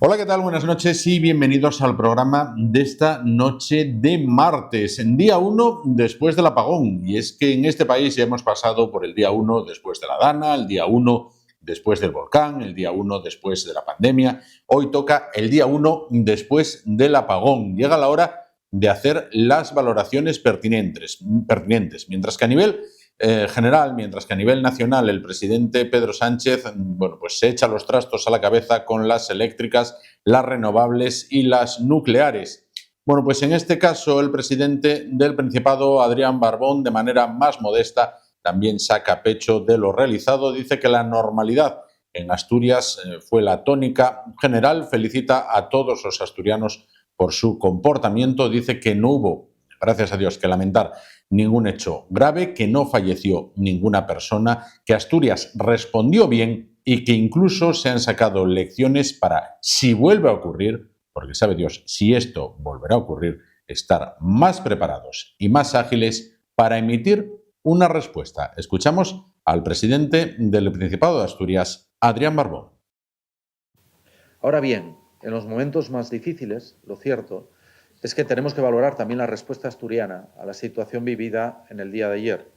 Hola, ¿qué tal? Buenas noches y bienvenidos al programa de esta noche de martes, en día 1 después del apagón. Y es que en este país ya hemos pasado por el día 1 después de la Dana, el día 1 después del volcán, el día 1 después de la pandemia. Hoy toca el día 1 después del apagón. Llega la hora de hacer las valoraciones pertinentes, mientras que a nivel general, mientras que a nivel nacional el presidente Pedro Sánchez, pues se echa los trastos a la cabeza con las eléctricas, las renovables y las nucleares. Bueno, pues en este caso el presidente del Principado, Adrián Barbón, de manera más modesta, también saca pecho de lo realizado. Dice que la normalidad en Asturias fue la tónica general. Felicita a todos los asturianos por su comportamiento. Dice que no hubo, gracias a Dios, que lamentar ningún hecho grave, que no falleció ninguna persona, que Asturias respondió bien y que incluso se han sacado lecciones para, si vuelve a ocurrir, porque sabe Dios, si esto volverá a ocurrir, estar más preparados y más ágiles para emitir una respuesta. Escuchamos al presidente del Principado de Asturias, Adrián Barbón. Ahora bien, en los momentos más difíciles, lo cierto es que tenemos que valorar también la respuesta asturiana a la situación vivida en el día de ayer.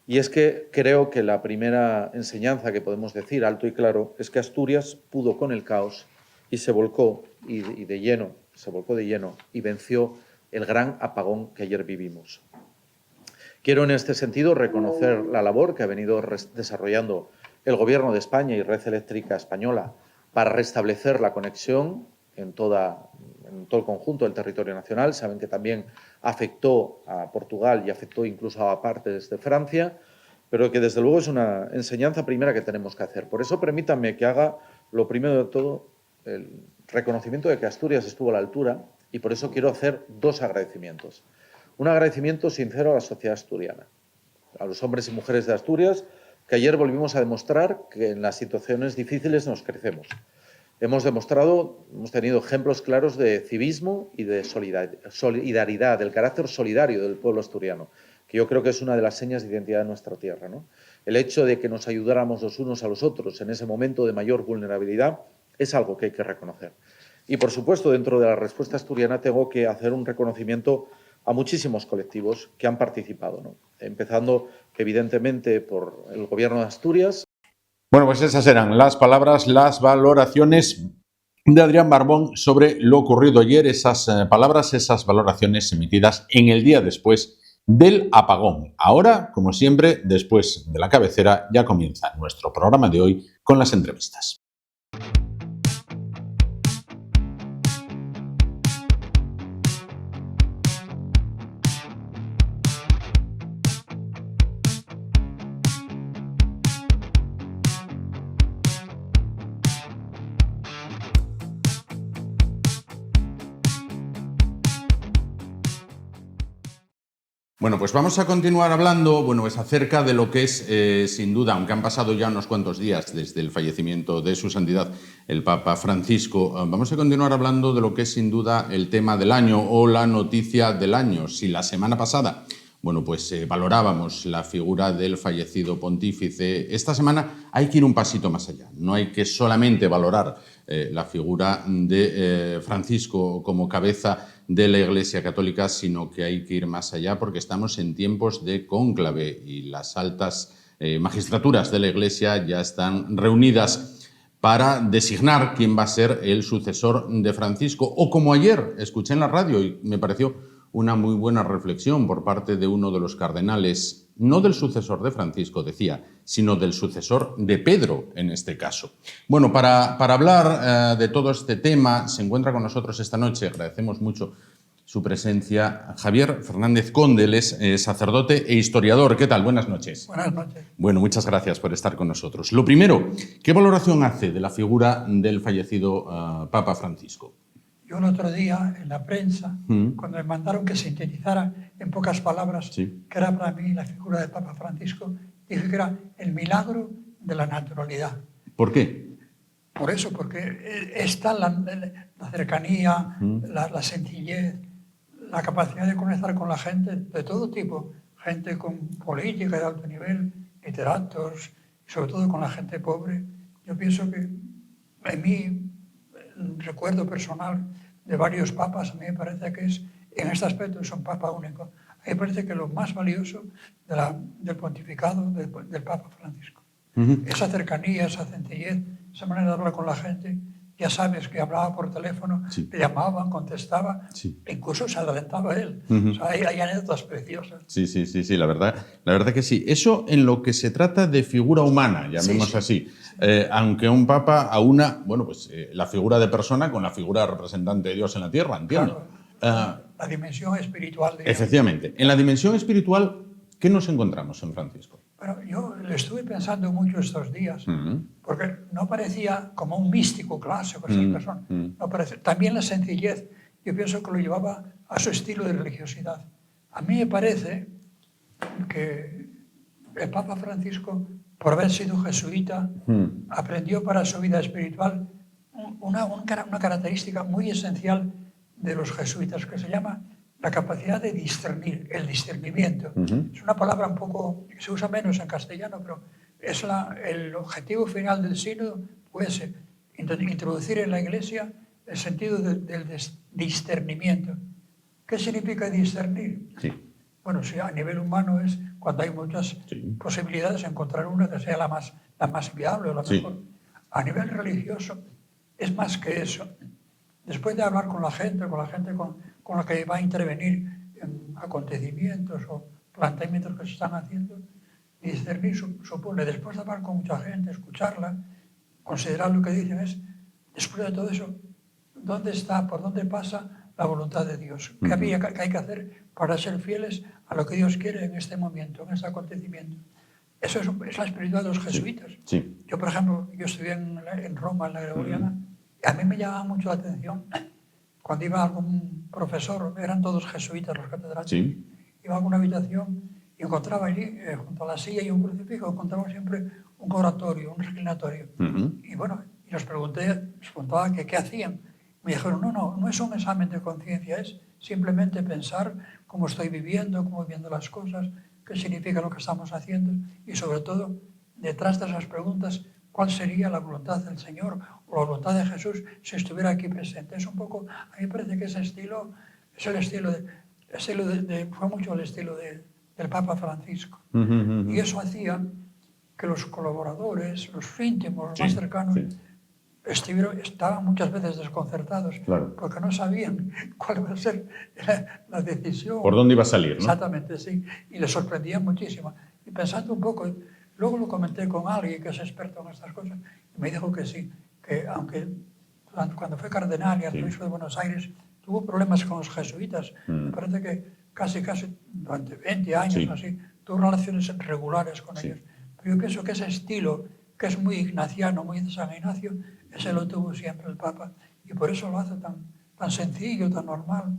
Y es que creo que la primera enseñanza que podemos decir alto y claro es que Asturias pudo con el caos y se volcó de lleno y venció el gran apagón que ayer vivimos. Quiero en este sentido reconocer la labor que ha venido desarrollando el Gobierno de España y Red Eléctrica Española para restablecer la conexión en todo el conjunto del territorio nacional. Saben que también afectó a Portugal y afectó incluso a partes de Francia, pero que desde luego es una enseñanza primera que tenemos que hacer. Por eso permítanme que haga lo primero de todo el reconocimiento de que Asturias estuvo a la altura y por eso quiero hacer dos agradecimientos. Un agradecimiento sincero a la sociedad asturiana, a los hombres y mujeres de Asturias, que ayer volvimos a demostrar que en las situaciones difíciles nos crecemos. Hemos tenido ejemplos claros de civismo y de solidaridad, del carácter solidario del pueblo asturiano, que yo creo que es una de las señas de identidad de nuestra tierra, ¿no? El hecho de que nos ayudáramos los unos a los otros en ese momento de mayor vulnerabilidad es algo que hay que reconocer. Y, por supuesto, dentro de la respuesta asturiana tengo que hacer un reconocimiento a muchísimos colectivos que han participado, ¿no? Empezando, evidentemente, por el Gobierno de Asturias. Bueno, pues esas eran las palabras, las valoraciones de Adrián Barbón sobre lo ocurrido ayer, esas palabras, esas valoraciones emitidas en el día después del apagón. Ahora, como siempre, después de la cabecera, ya comienza nuestro programa de hoy con las entrevistas. Bueno, pues vamos a continuar hablando, pues acerca de lo que es, sin duda, aunque han pasado ya unos cuantos días desde el fallecimiento de su santidad, el Papa Francisco, vamos a continuar hablando de lo que es, sin duda, el tema del año o la noticia del año. Si la semana pasada, valorábamos la figura del fallecido pontífice, esta semana hay que ir un pasito más allá. No hay que solamente valorar la figura de Francisco como cabeza de la Iglesia Católica, sino que hay que ir más allá porque estamos en tiempos de cónclave y las altas magistraturas de la Iglesia ya están reunidas para designar quién va a ser el sucesor de Francisco. O como ayer escuché en la radio y me pareció una muy buena reflexión por parte de uno de los cardenales, no del sucesor de Francisco, decía, sino del sucesor de Pedro en este caso. Bueno, para hablar de todo este tema se encuentra con nosotros esta noche, agradecemos mucho su presencia, Javier Fernández Conde, él es sacerdote e historiador. ¿Qué tal? Buenas noches. Buenas noches. Bueno, muchas gracias por estar con nosotros. Lo primero, ¿qué valoración hace de la figura del fallecido Papa Francisco? Yo el otro día en la prensa, cuando me mandaron que sintetizara en pocas palabras que era para mí la figura del Papa Francisco, dije que era el milagro de la naturalidad. ¿Por qué? Por eso, porque está la cercanía, la sencillez, la capacidad de conectar con la gente de todo tipo, gente con política de alto nivel, literatos, y sobre todo con la gente pobre. Yo pienso que en mí recuerdo personal de varios papas, a mí me parece que en este aspecto es un papa único. A mí me parece que lo más valioso del pontificado del Papa Francisco. Esa cercanía, esa sencillez, esa manera de hablar con la gente. Ya sabes que hablaba por teléfono, le llamaban, contestaba, incluso se adelantaba él. O sea, hay anécdotas preciosas. Sí, la verdad que sí. Eso en lo que se trata de figura humana, llamemos así. Aunque un papa aúna, la figura de persona con la figura de representante de Dios en la tierra, entiendo. Claro, la dimensión espiritual. Digamos. Efectivamente. En la dimensión espiritual, ¿qué nos encontramos en Francisco? Bueno, yo le estuve pensando mucho estos días, porque no parecía como un místico clásico esa persona. No parecía. También la sencillez, yo pienso que lo llevaba a su estilo de religiosidad. A mí me parece que el Papa Francisco, por haber sido jesuita, aprendió para su vida espiritual una característica muy esencial de los jesuitas, que se llama la capacidad de discernir, el discernimiento. Es una palabra un poco, se usa menos en castellano, pero es el objetivo final del sínodo, pues introducir en la Iglesia el sentido del discernimiento. ¿Qué significa discernir? Sí. Bueno, sí, a nivel humano es cuando hay muchas posibilidades de encontrar una que sea la más viable o la mejor. A nivel religioso es más que eso. Después de hablar con la gente con la que va a intervenir en acontecimientos o planteamientos que se están haciendo, discernir supone, después de hablar con mucha gente, escucharla, considerar lo que dicen, es, después de todo eso, ¿dónde está, por dónde pasa la voluntad de Dios? ¿Qué hay que hacer para ser fieles a lo que Dios quiere en este momento, en este acontecimiento? Eso es la espiritualidad de los jesuitas. Sí. Yo, por ejemplo, estudié en Roma, en la Gregoriana, y a mí me llamaba mucho la atención cuando iba algún profesor, eran todos jesuitas los catedráticos, iba a alguna habitación y encontraba allí, junto a la silla y un crucifijo, encontraba siempre un oratorio, un reclinatorio. Y bueno, y les preguntaba que qué hacían. Me dijeron, no es un examen de conciencia, es simplemente pensar cómo estoy viviendo, cómo viviendo las cosas, qué significa lo que estamos haciendo y sobre todo, detrás de esas preguntas, cuál sería la voluntad del Señor o la voluntad de Jesús si estuviera aquí presente. Es un poco, a mí me parece que ese estilo es el estilo fue mucho el estilo del Papa Francisco. Y eso hacía que los colaboradores, los íntimos, los más cercanos, estaban muchas veces desconcertados porque no sabían cuál iba a ser la decisión. ¿Por dónde iba a salir? ¿No? Exactamente, sí. Y les sorprendía muchísimo. Y pensando un poco, luego lo comenté con alguien que es experto en estas cosas y me dijo que sí, que aunque cuando fue cardenal y arzobispo de Buenos Aires tuvo problemas con los jesuitas, me parece que casi durante 20 años o así, tuvo relaciones regulares con ellos. Pero yo pienso que ese estilo, que es muy ignaciano, muy de San Ignacio, ese lo tuvo siempre el Papa y por eso lo hace tan sencillo, tan normal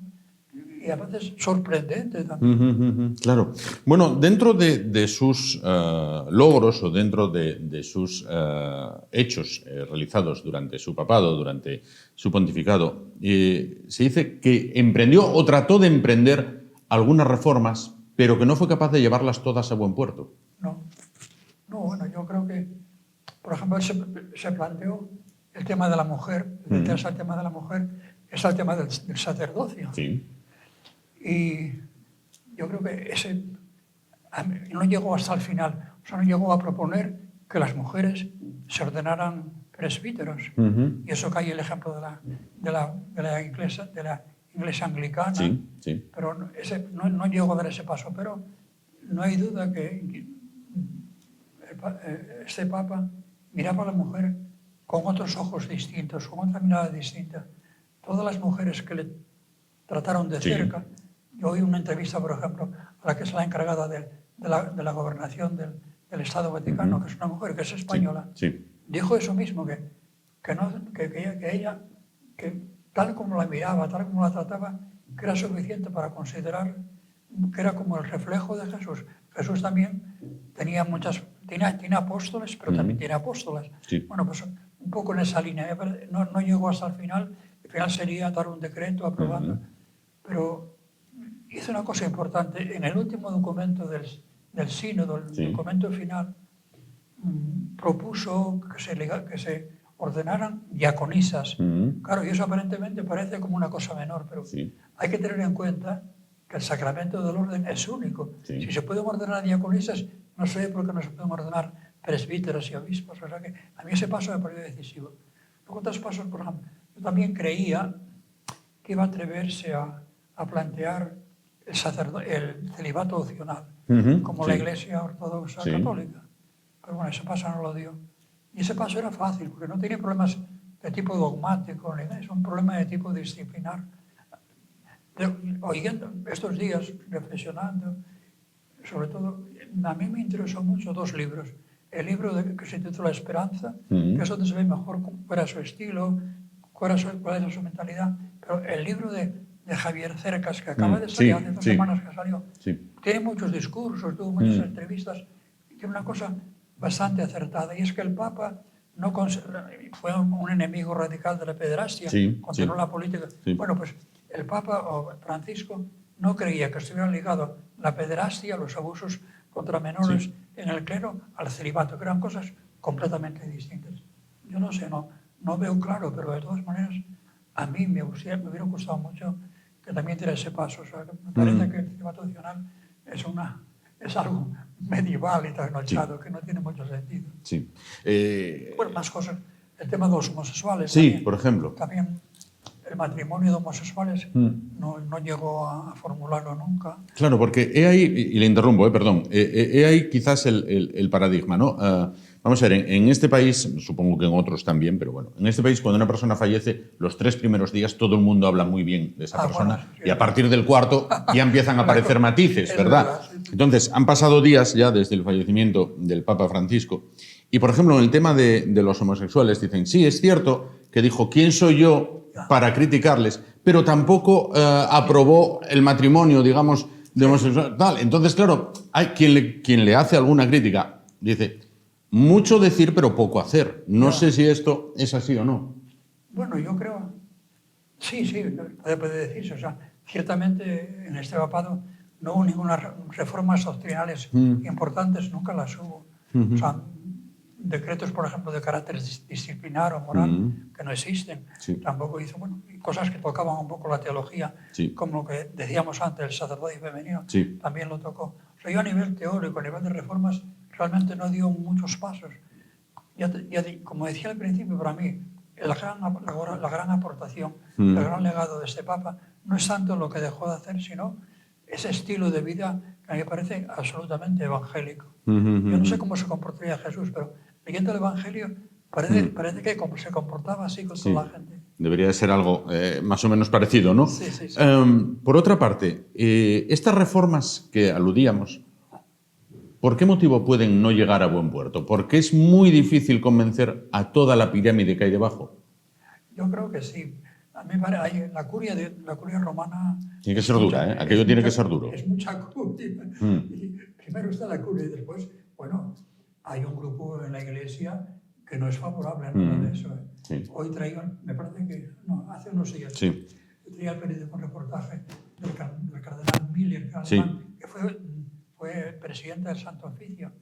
y a veces sorprendente también. Claro. Bueno, dentro de sus logros o dentro de sus hechos realizados durante su papado, durante su pontificado, se dice que emprendió o trató de emprender algunas reformas, pero que no fue capaz de llevarlas todas a buen puerto. No, bueno, yo creo que, por ejemplo, se planteó el tema de la mujer, el tema de la mujer es el tema del sacerdocio. Sí. Y yo creo que ese no llegó hasta el final, o sea, no llegó a proponer que las mujeres se ordenaran presbíteros. Y eso cae el ejemplo de la iglesia anglicana. Sí. Pero no llegó a dar ese paso, pero no hay duda que este Papa miraba a la mujer con otros ojos distintos, con otra mirada distinta. Todas las mujeres que le trataron de cerca, yo oí una entrevista, por ejemplo, a la que es la encargada de la gobernación del Estado Vaticano, que es una mujer que es española, dijo eso mismo, que ella, que tal como la miraba, tal como la trataba, que era suficiente para considerar que era como el reflejo de Jesús. Jesús también tiene apóstoles, pero también tiene apóstolas. Bueno, pues un poco en esa línea. No llegó hasta el final sería dar un decreto aprobando, pero hizo una cosa importante. En el último documento del sínodo, el documento final, propuso que se ordenaran diaconisas. Claro, y eso aparentemente parece como una cosa menor, pero hay que tener en cuenta que el sacramento del orden es único. Si se pueden ordenar diaconisas, no sé por qué no se pueden ordenar presbíteros y obispos. O sea que a mí ese paso me pareció decisivo. Luego otros pasos, por ejemplo, yo también creía que iba a atreverse a plantear el celibato opcional, como la Iglesia Ortodoxa Católica. Pero bueno, ese paso no lo dio. Y ese paso era fácil, porque no tenía problemas de tipo dogmático, ni nada, es un problema de tipo disciplinar. Oyendo estos días, reflexionando, sobre todo, a mí me interesó mucho dos libros. El libro que se titula Esperanza, que es donde se ve mejor cuál era su estilo, cuál era su mentalidad, pero el libro de Javier Cercas, que acaba de salir hace 2 semanas que salió, tiene muchos discursos, tuvo muchas entrevistas, y tiene una cosa bastante acertada, y es que el Papa no fue un enemigo radical de la pederastia, condenó la política. Bueno, pues el Papa Francisco no creía que estuviera ligado la pederastia, los abusos contra menores en el clero, al celibato, que eran cosas completamente distintas. Yo no sé, no veo claro, pero de todas maneras a mí me hubiera gustado mucho que también diera ese paso. O sea, me parece que el celibato opcional es algo medieval y trasnochado, que no tiene mucho sentido. Bueno, más cosas. El tema de los homosexuales. También, por ejemplo. También el matrimonio de homosexuales no llegó a formularlo nunca. Claro, porque he ahí, y le interrumpo, perdón, he ahí quizás el paradigma, ¿no? Vamos a ver, en este país, supongo que en otros también, pero bueno, en este país cuando una persona fallece, los 3 primeros días todo el mundo habla muy bien de esa persona, bueno, y a partir del 4 ya empiezan a aparecer matices, ¿verdad? Entonces, han pasado días ya desde el fallecimiento del Papa Francisco, y por ejemplo, en el tema de los homosexuales dicen, sí, es cierto que dijo, ¿quién soy yo para criticarles? Pero tampoco aprobó el matrimonio, digamos, de homosexuales. Tal. Entonces, claro, hay quien le hace alguna crítica, dice, mucho decir pero poco hacer. No sé si esto es así o no. Bueno, yo creo, sí, puede decirse. O sea, ciertamente en este papado no hubo ninguna reformas doctrinales importantes, nunca las hubo. O sea, decretos, por ejemplo, de carácter disciplinar o moral, que no existen. Tampoco hizo, bueno, cosas que tocaban un poco la teología, como lo que decíamos antes, el sacerdocio femenino, también lo tocó. O sea, yo a nivel teórico, a nivel de reformas, realmente no dio muchos pasos. Como decía al principio, para mí, la gran aportación, el gran legado de este Papa, no es tanto lo que dejó de hacer, sino ese estilo de vida que a mí me parece absolutamente evangélico. Yo no sé cómo se comportaría Jesús, pero leyendo el Evangelio parece que se comportaba así con toda la gente. Debería de ser algo más o menos parecido, ¿no? Sí. Por otra parte, estas reformas que aludíamos, ¿por qué motivo pueden no llegar a buen puerto? ¿Porque es muy difícil convencer a toda la pirámide que hay debajo? Yo creo que sí. A mí la curia romana... Tiene que ser dura, ¿eh? Aquello tiene que ser duro. Es mucha curia. Y primero está la curia y después, bueno, hay un grupo en la Iglesia que no es favorable a nada de eso. Hoy me parece que, hace unos días, traía el periódico un reportaje del cardenal Miller, que fue presidente del Santo Oficio,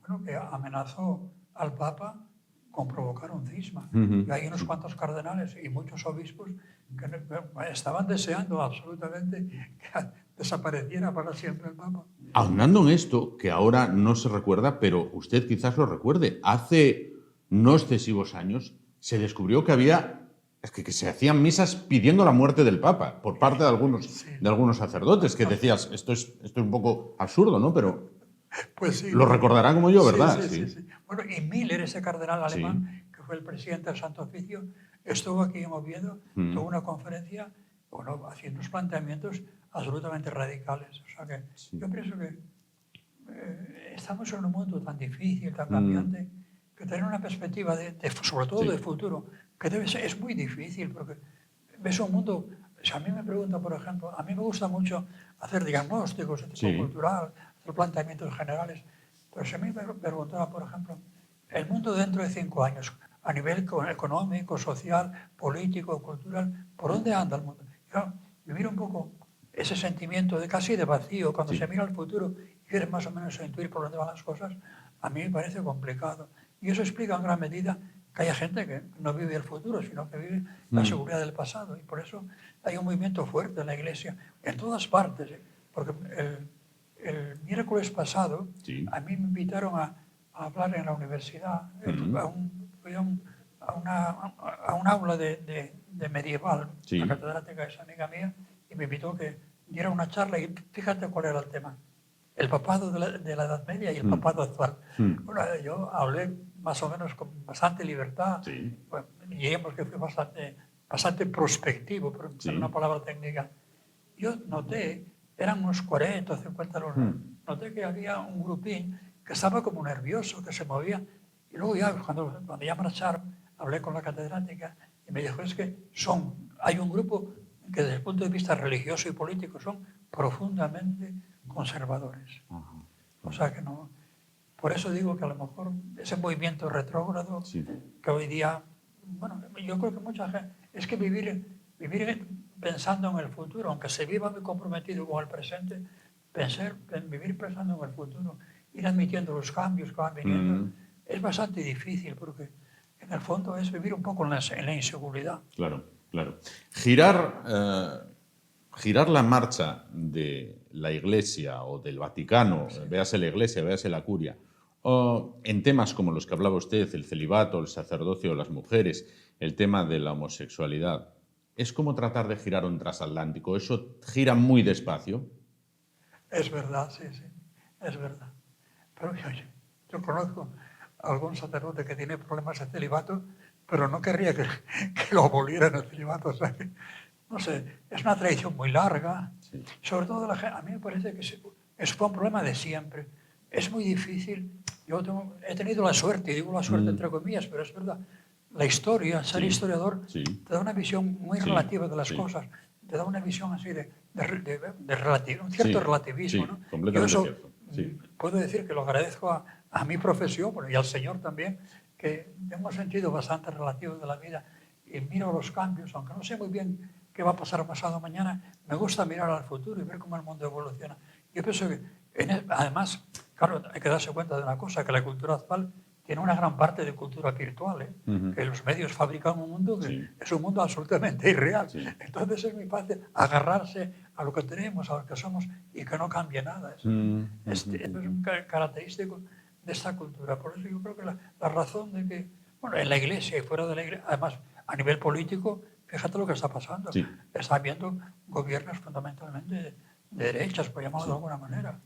bueno, que amenazó al Papa con provocar un cisma. Y hay unos cuantos cardenales y muchos obispos que estaban deseando absolutamente que desapareciera para siempre el Papa. Ahondando en esto, que ahora no se recuerda, pero usted quizás lo recuerde, hace no excesivos años se descubrió que que se hacían misas pidiendo la muerte del Papa por parte de algunos sacerdotes, que decías, esto es un poco absurdo, ¿no? Pero pues sí, lo recordará como yo, ¿verdad? Sí. Bueno, y Miller, ese cardenal alemán, que fue el presidente del Santo Oficio, estuvo aquí en Oviedo, tuvo una conferencia, bueno, haciendo unos planteamientos absolutamente radicales. O sea que yo pienso que estamos en un mundo tan difícil, tan cambiante, que tener una perspectiva, sobre todo de futuro, que es muy difícil, porque ves un mundo... Si a mí me preguntan, por ejemplo, a mí me gusta mucho hacer diagnósticos de tipo cultural, hacer planteamientos generales, pero si a mí me preguntaba, por ejemplo, el mundo dentro de 5 años, a nivel económico, social, político, cultural, ¿por dónde anda el mundo? Claro, vivir un poco ese sentimiento de casi de vacío, cuando se mira al futuro y quieres más o menos intuir por dónde van las cosas, a mí me parece complicado. Y eso explica en gran medida que haya gente que no vive el futuro, sino que vive la seguridad del pasado. Y por eso hay un movimiento fuerte en la Iglesia, en todas partes. Porque el miércoles pasado a mí me invitaron a hablar en la universidad, fui a un aula de medieval, la catedrática es amiga mía, y me invitó que diera una charla y fíjate cuál era el tema. El papado de la Edad Media y el papado actual. Bueno, yo hablé más o menos con bastante libertad, bueno, digamos que fui bastante prospectivo, por usar una palabra técnica. Yo noté, eran unos 40 o 50 alumnos, noté que había un grupín que estaba como nervioso, que se movía, y luego ya cuando ya marcharon, hablé con la catedrática y me dijo, es que hay un grupo que desde el punto de vista religioso y político son profundamente conservadores. O sea que no. Por eso digo que a lo mejor ese movimiento retrógrado que hoy día, bueno, yo creo que mucha gente, es que vivir pensando en el futuro, aunque se viva muy comprometido con el presente, vivir pensando en el futuro, ir admitiendo los cambios que van viniendo, es bastante difícil porque en el fondo es vivir un poco en la inseguridad. Claro, claro. Girar la marcha de la Iglesia o del Vaticano, véase la Iglesia, véase la Curia, en temas como los que hablaba usted, el celibato, el sacerdocio, las mujeres, el tema de la homosexualidad, es como tratar de girar un transatlántico. Eso gira muy despacio. Es verdad, sí, es verdad. Pero yo conozco a algún sacerdote que tiene problemas de celibato, pero no querría que lo abolieran el celibato. O sea que, no sé, es una tradición muy larga. Sobre todo a mí me parece que eso fue un problema de siempre. Es muy difícil. Yo he tenido la suerte, y digo la suerte entre comillas, pero es verdad. La historia, ser historiador, te da una visión muy relativa de las cosas. Te da una visión así de un cierto relativismo. ¿no? Completamente yo eso cierto. puedo decir que lo agradezco a mi profesión y al Señor también, que tengo un sentido bastante relativo de la vida y miro los cambios, aunque no sé muy bien qué va a pasar pasado mañana, me gusta mirar al futuro y ver cómo el mundo evoluciona. Yo pienso que, además, claro, hay que darse cuenta de una cosa, que la cultura actual tiene una gran parte de cultura virtual, que los medios fabrican un mundo que es un mundo absolutamente irreal. Entonces es muy fácil agarrarse a lo que tenemos, a lo que somos y que no cambie nada. Eso es un característico de esta cultura. Por eso yo creo que la razón de que, bueno, en la Iglesia y fuera de la Iglesia, además a nivel político, fíjate lo que está pasando. Está habiendo gobiernos fundamentalmente de derechas, por llamarlo de alguna manera.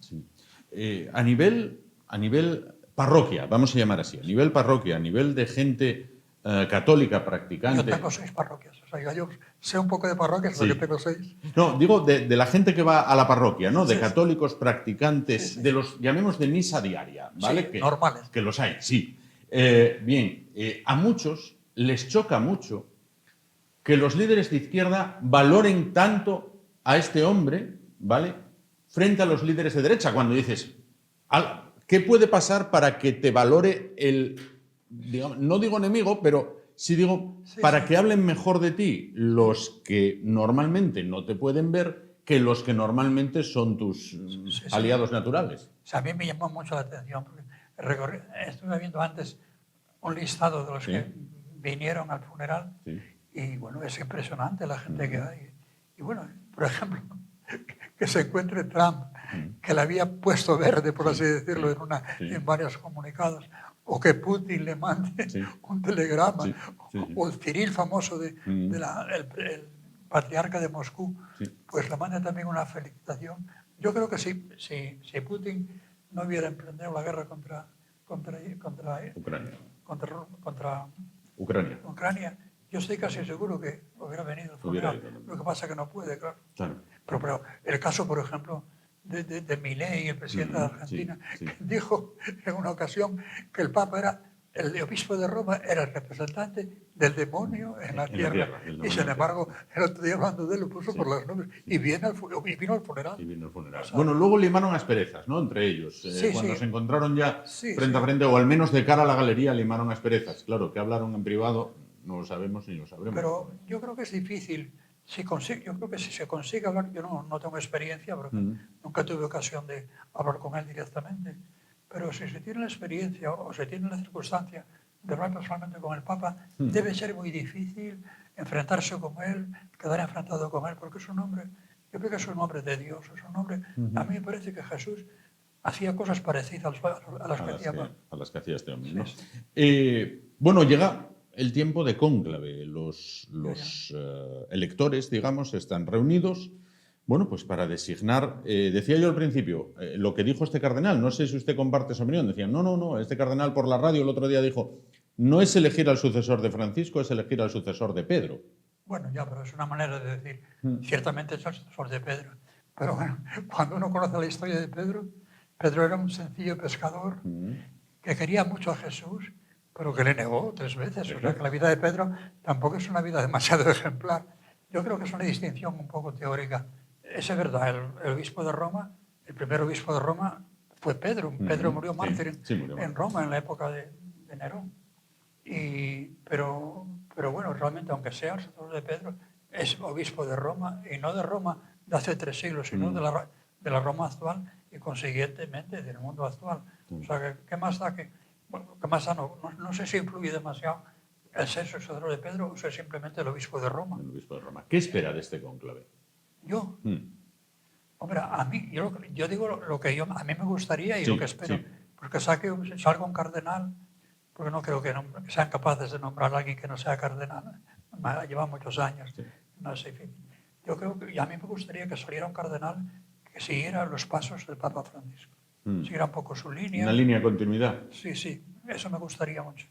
A nivel parroquia, vamos a llamar así, a nivel parroquia, a nivel de gente católica practicante. Yo tengo 6 parroquias, o sea, yo sé un poco de parroquias, pero yo tengo 6. No, digo de la gente que va a la parroquia, ¿no? De católicos practicantes, de los, llamemos, de misa diaria, ¿vale? Normales. Que los hay, sí. Bien, a muchos les choca mucho que los líderes de izquierda valoren tanto a este hombre, ¿vale?, frente a los líderes de derecha, cuando dices, ¿qué puede pasar para que te valore el, digamos, no digo enemigo, pero sí digo, para que hablen mejor de ti los que normalmente no te pueden ver que los que normalmente son tus aliados naturales? O sea, a mí me llamó mucho la atención, porque estuve viendo antes un listado de los que vinieron al funeral y, bueno, es impresionante la gente que hay. Y, bueno, por ejemplo, que se encuentre Trump, que le había puesto verde, por así decirlo, en varios comunicados, o que Putin le mande un telegrama, o el Ciril famoso el patriarca de Moscú, pues le mande también una felicitación. Yo creo que si Putin no hubiera emprendido la guerra contra Ucrania, yo estoy casi seguro que hubiera venido el funeral. Lo que pasa es que no puede, claro. Pero el caso, por ejemplo, de Milei, el presidente de Argentina, que dijo en una ocasión que el Papa el obispo de Roma era el representante del demonio en la tierra. Y sin embargo, el otro día hablando de él lo puso por las nubes y vino al funeral. O sea, bueno, luego limaron asperezas, ¿no?, entre ellos. Cuando se encontraron ya frente a frente, o al menos de cara a la galería, limaron asperezas. Claro, que hablaron en privado no lo sabemos ni lo sabremos. Pero yo creo que es difícil. Yo creo que si se consigue hablar, yo no tengo experiencia, porque nunca tuve ocasión de hablar con él directamente, pero si se tiene la experiencia o se tiene la circunstancia de hablar personalmente con el Papa, debe ser muy difícil enfrentarse con él, quedar enfrentado con él, porque es un hombre, yo creo que es un hombre de Dios, es un hombre, a mí me parece que Jesús hacía cosas parecidas a las que hacía Pablo. A las que hacía este hombre, ¿no? Sí, Bueno, llega el tiempo de cónclave. Los electores, digamos, están reunidos, bueno, pues para designar, decía yo al principio, lo que dijo este cardenal, no sé si usted comparte esa opinión, decían, no, este cardenal por la radio el otro día dijo, no es elegir al sucesor de Francisco, es elegir al sucesor de Pedro. Bueno, ya, pero es una manera de decir, ciertamente es el sucesor de Pedro. Pero bueno, cuando uno conoce la historia de Pedro, Pedro era un sencillo pescador que quería mucho a Jesús, pero que le negó 3 veces. O sea, que la vida de Pedro tampoco es una vida demasiado ejemplar. Yo creo que es una distinción un poco teórica. Es verdad, el obispo de Roma, el primer obispo de Roma fue Pedro. Pedro murió mártir en Roma en la época de Nerón. Pero bueno, realmente, aunque sea el sucesor de Pedro, es obispo de Roma, y no de Roma de hace 3 siglos, sino de la Roma actual y, consiguientemente, del mundo actual. O sea, ¿qué más da que...? Bueno, ¿qué más da? No sé si influye demasiado el ser sucesor de Pedro o ser simplemente el obispo de Roma. El obispo de Roma. ¿Qué espera de este cónclave? Yo... Hombre, a mí, yo digo lo que a mí me gustaría y lo que espero. Porque salga un cardenal, porque no creo que sean capaces de nombrar a alguien que no sea cardenal. Lleva muchos años. No sé, en fin. Yo creo que, y a mí me gustaría que saliera un cardenal que siguiera los pasos del Papa Francisco. Siguiera un poco su línea. Una línea de continuidad. Sí, eso me gustaría mucho.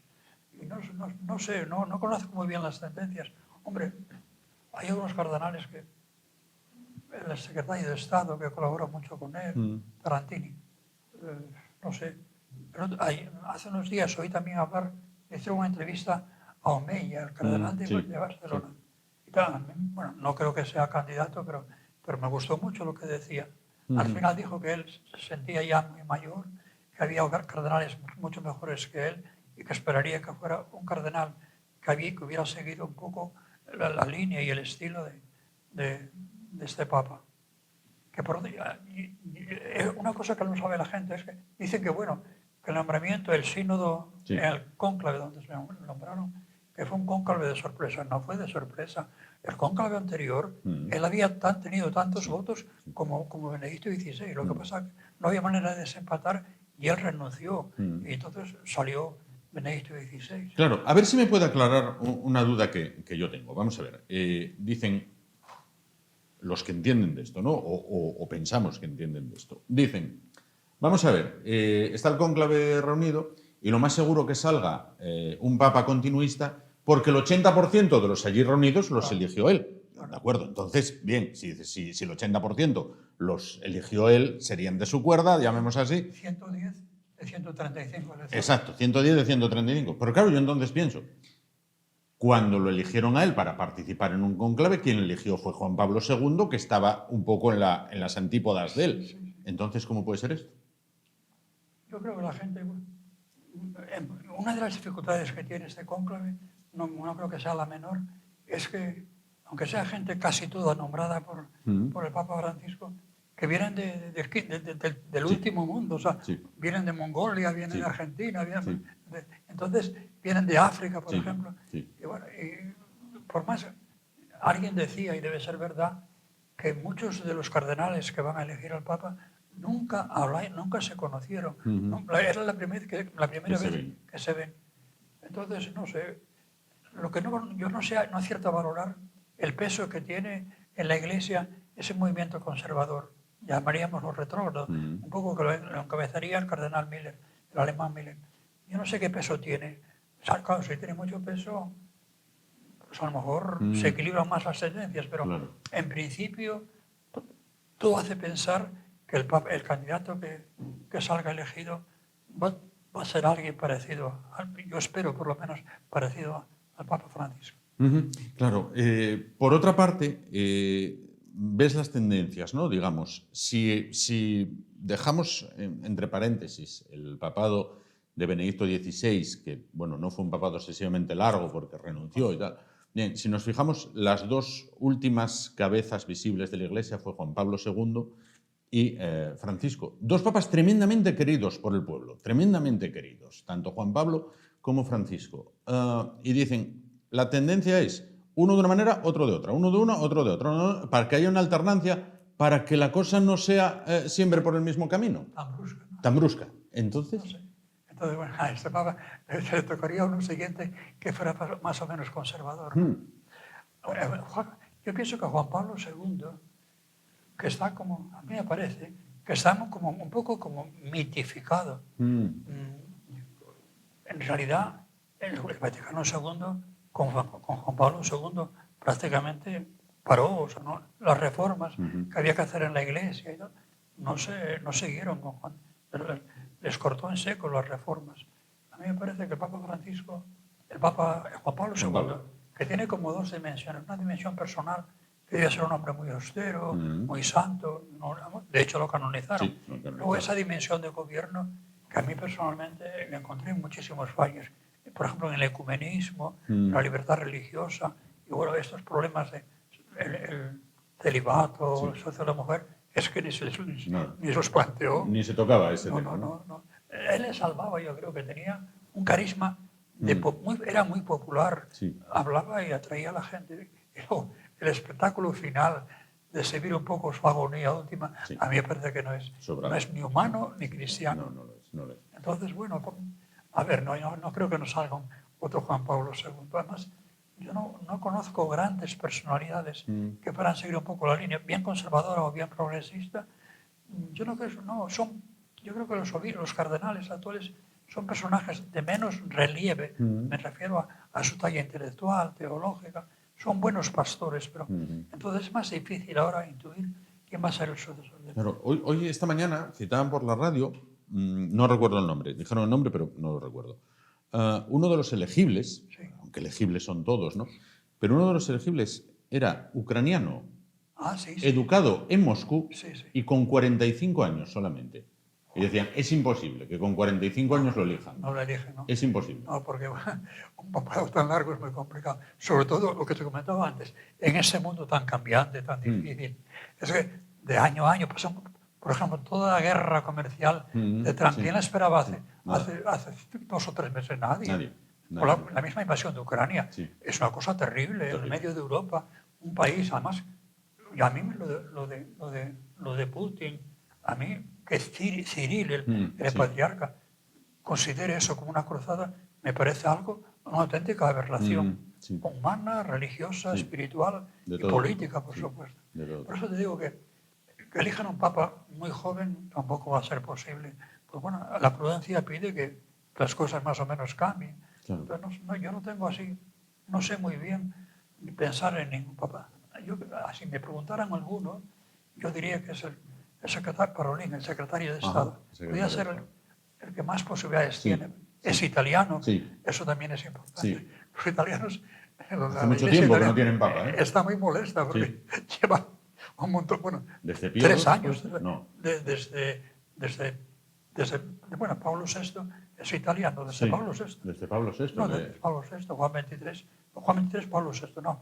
Y no sé, no conozco muy bien las tendencias. Hombre, hay algunos cardenales que... El secretario de Estado, que colabora mucho con él, Tarantini, no sé. Pero hace unos días oí también hablar, hizo una entrevista a Omeya, el cardenal de Barcelona. Y claro, bueno, no creo que sea candidato, pero me gustó mucho lo que decía. Al final dijo que él se sentía ya muy mayor, que había cardenales mucho mejores que él y que esperaría que fuera un cardenal que hubiera seguido un poco la línea y el estilo de este Papa. Que una cosa que no sabe la gente es que dicen que, bueno, que el nombramiento, el sínodo, el cónclave donde se nombraron, que fue un cónclave de sorpresa. No fue de sorpresa. El cónclave anterior, él había tenido tantos votos como Benedicto XVI. Lo que pasa es que no había manera de desempatar y él renunció. Y entonces salió Benedicto XVI. Claro, a ver si me puede aclarar una duda que yo tengo. Vamos a ver. Dicen... los que entienden de esto, ¿no? O pensamos que entienden de esto. Dicen, vamos a ver, está el cónclave reunido y lo más seguro que salga un papa continuista porque el 80% de los allí reunidos los eligió él. ¿De acuerdo? Entonces, bien, si el 80% los eligió él, serían de su cuerda, llamemos así. 110 de 135. Exacto, 110 de 135. Pero claro, yo entonces pienso... Cuando lo eligieron a él para participar en un cónclave, quien eligió fue Juan Pablo II, que estaba un poco en las antípodas de él. Entonces, ¿cómo puede ser esto? Yo creo que la gente... Una de las dificultades que tiene este cónclave, no creo que sea la menor, es que, aunque sea gente casi toda nombrada por el Papa Francisco, que vienen del último mundo, o sea, vienen de Mongolia, vienen de Argentina, entonces vienen de África, por ejemplo. Y bueno, por más, alguien decía, y debe ser verdad, que muchos de los cardenales que van a elegir al Papa nunca se conocieron. Era la primera vez que se ven. Entonces, no sé, yo no acierto a valorar el peso que tiene en la Iglesia ese movimiento conservador. Llamaríamos los retrógrados, un poco que lo encabezaría el cardenal Miller, el alemán Miller. Yo no sé qué peso tiene. Claro, si tiene mucho peso, pues a lo mejor se equilibran más las tendencias, pero en principio todo hace pensar que el candidato que salga elegido va a ser alguien parecido, yo espero por lo menos parecido al Papa Francisco. Claro, por otra parte, ves las tendencias, ¿no? Digamos, si dejamos entre paréntesis el papado de Benedicto XVI, que bueno, no fue un papado excesivamente largo porque renunció y tal. Bien, si nos fijamos, las dos últimas cabezas visibles de la Iglesia fue Juan Pablo II y Francisco. Dos papas tremendamente queridos por el pueblo, tremendamente queridos. Tanto Juan Pablo como Francisco. Y dicen, la tendencia es uno de una manera, otro de otra, uno de una, otro de otra, para que haya una alternancia, para que la cosa no sea siempre por el mismo camino. Tan brusca, ¿no? Tan brusca. Entonces... No sé. Entonces, bueno, a este Papa le tocaría a uno siguiente que fuera más o menos conservador, ¿no? Yo pienso que Juan Pablo II, que está como, a mí me parece, que está como un poco como mitificado. En realidad, el Vaticano II, con Juan Pablo II, prácticamente paró, o sea, ¿no? Las reformas que había que hacer en la Iglesia y tal, no siguieron con Juan. Les cortó en seco las reformas. A mí me parece que el Papa Francisco, el Papa Juan Pablo II, que tiene como dos dimensiones. Una dimensión personal, que debía ser un hombre muy austero, muy santo, de hecho lo canonizaron. Sí, lo canonizaron. Luego esa dimensión de gobierno, que a mí personalmente le encontré muchísimos fallos. Por ejemplo, en el ecumenismo, la libertad religiosa, y bueno, estos problemas de el celibato, el socio de la mujer, es que ni los planteó. Ni se tocaba ese tema. No. Él le salvaba, yo creo que tenía un carisma, era muy popular, Sí. hablaba y atraía a la gente. Y luego, el espectáculo final de seguir un poco su agonía última, Sí. a mí me parece que no es ni humano ni cristiano. No lo es. Entonces, bueno, a ver, no creo que nos salga otro Juan Pablo II. Además, yo no conozco grandes personalidades que puedan seguir un poco la línea, bien conservadora o bien progresista. Yo creo que los cardenales actuales son personajes de menos relieve. Me refiero a su talla intelectual, teológica. Son buenos pastores, pero entonces es más difícil ahora intuir quién va a ser el sucesor de Claro, hoy, esta mañana, citaban por la radio, no recuerdo el nombre, dijeron el nombre, pero no lo recuerdo. Uno de los elegibles, Sí. aunque elegibles son todos, ¿no? Pero uno de los elegibles era ucraniano, sí. educado en Moscú Sí. y con 45 años solamente. Y decían, es imposible que con 45 años lo elijan. No lo eligen, ¿no? Es imposible. No, porque un papado tan largo es muy complicado. Sobre todo lo que te comentaba antes, en ese mundo tan cambiante, tan difícil. Es que de año a año pasamos, por ejemplo, toda la guerra comercial de Trump. ¿Quién la esperaba hace 2 o 3 meses? Nadie. Por la misma invasión de Ucrania. Sí. Es una cosa terrible. En el medio de Europa, un país, además, y a mí lo de Putin, a mí, que Cyril, el patriarca, considere eso como una cruzada, me parece una auténtica aberración humana, religiosa, espiritual y política, por supuesto. Por eso te digo que elijan un papa muy joven tampoco va a ser posible. Pues bueno, la prudencia pide que las cosas más o menos cambien. Claro. Pero yo no tengo así, no sé muy bien pensar en ningún papa. Si me preguntaran alguno, yo diría que es el secretario Parolin, el secretario de Estado. Podría ser el que más posibilidades tiene. Es italiano, eso también es importante. Los italianos... Hace mucho tiempo que no tienen papa, ¿eh? Está muy molesta porque lleva un montón... Bueno, desde 3 años. No. Bueno, Pablo VI es italiano, desde Pablo VI. Desde Pablo VI. No, desde Pablo VI, Juan XXIII, Pablo VI, no.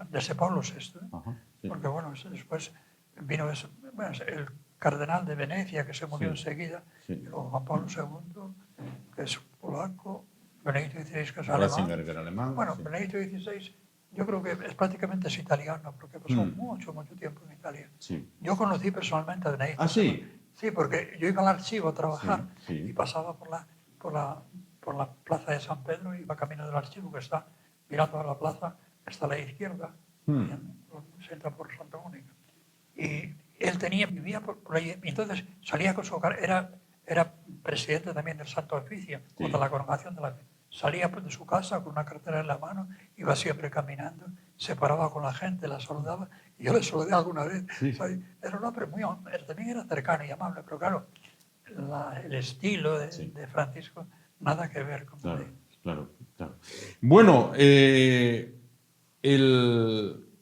Desde Pablo VI. Porque bueno, después vino el cardenal de Venecia, que se murió enseguida, y luego Juan Pablo II, que es polaco, Benedicto XVI, que es alemán. Bueno, Benedicto XVI, yo creo que prácticamente es italiano, porque pasó mucho tiempo en Italia. Yo conocí personalmente a Benedicto. ¿Ah, sí? Sí, porque yo iba al archivo a trabajar y pasaba por la plaza de San Pedro y iba camino del archivo, que está mirando a la plaza, está a la izquierda, se entra por Santa Mónica. Y él vivía por ahí, y entonces salía con su hogar, era presidente también del Santo Oficio, contra la coronación de la... Salía de su casa con una cartera en la mano, iba siempre caminando, se paraba con la gente, la saludaba, y yo le saludé alguna vez. Era un hombre también era cercano y amable, pero claro, el estilo de Francisco, nada que ver con Claro. Bueno, el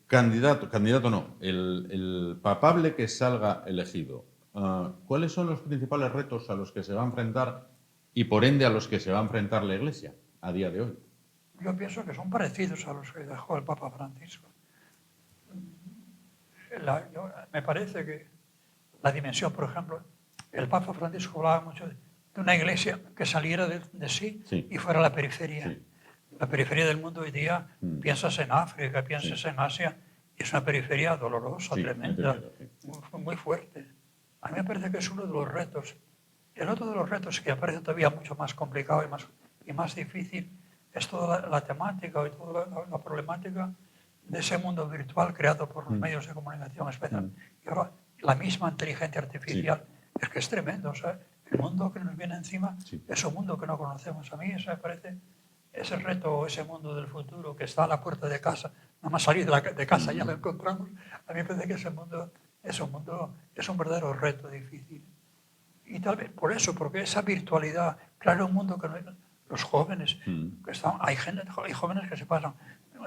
candidato no, el papable que salga elegido, ¿cuáles son los principales retos a los que se va a enfrentar y por ende a los que se va a enfrentar la Iglesia a día de hoy? Yo pienso que son parecidos a los que dejó el Papa Francisco. Me parece que la dimensión, por ejemplo, el Papa Francisco hablaba mucho de una iglesia que saliera de sí, Sí. y fuera a la periferia. Sí. La periferia del mundo hoy día, piensas en África, piensas Sí. en Asia, y es una periferia dolorosa, Sí, tremenda, muy tremenda, sí. muy fuerte. A mí me parece que es uno de los retos. El otro de los retos, que me parece todavía mucho más complicado y más difícil, es toda la temática y toda la problemática de ese mundo virtual creado por los medios de comunicación especial. Y ahora, la misma inteligencia artificial, es que es tremendo. O sea, el mundo que nos viene encima es un mundo que no conocemos. A mí eso me parece, ese reto, ese mundo del futuro que está a la puerta de casa, nada más salir de casa ya lo encontramos. A mí me parece que ese mundo es un verdadero reto difícil. Y tal vez por eso, porque esa virtualidad, claro, un mundo que los jóvenes, que están, hay jóvenes que se pasan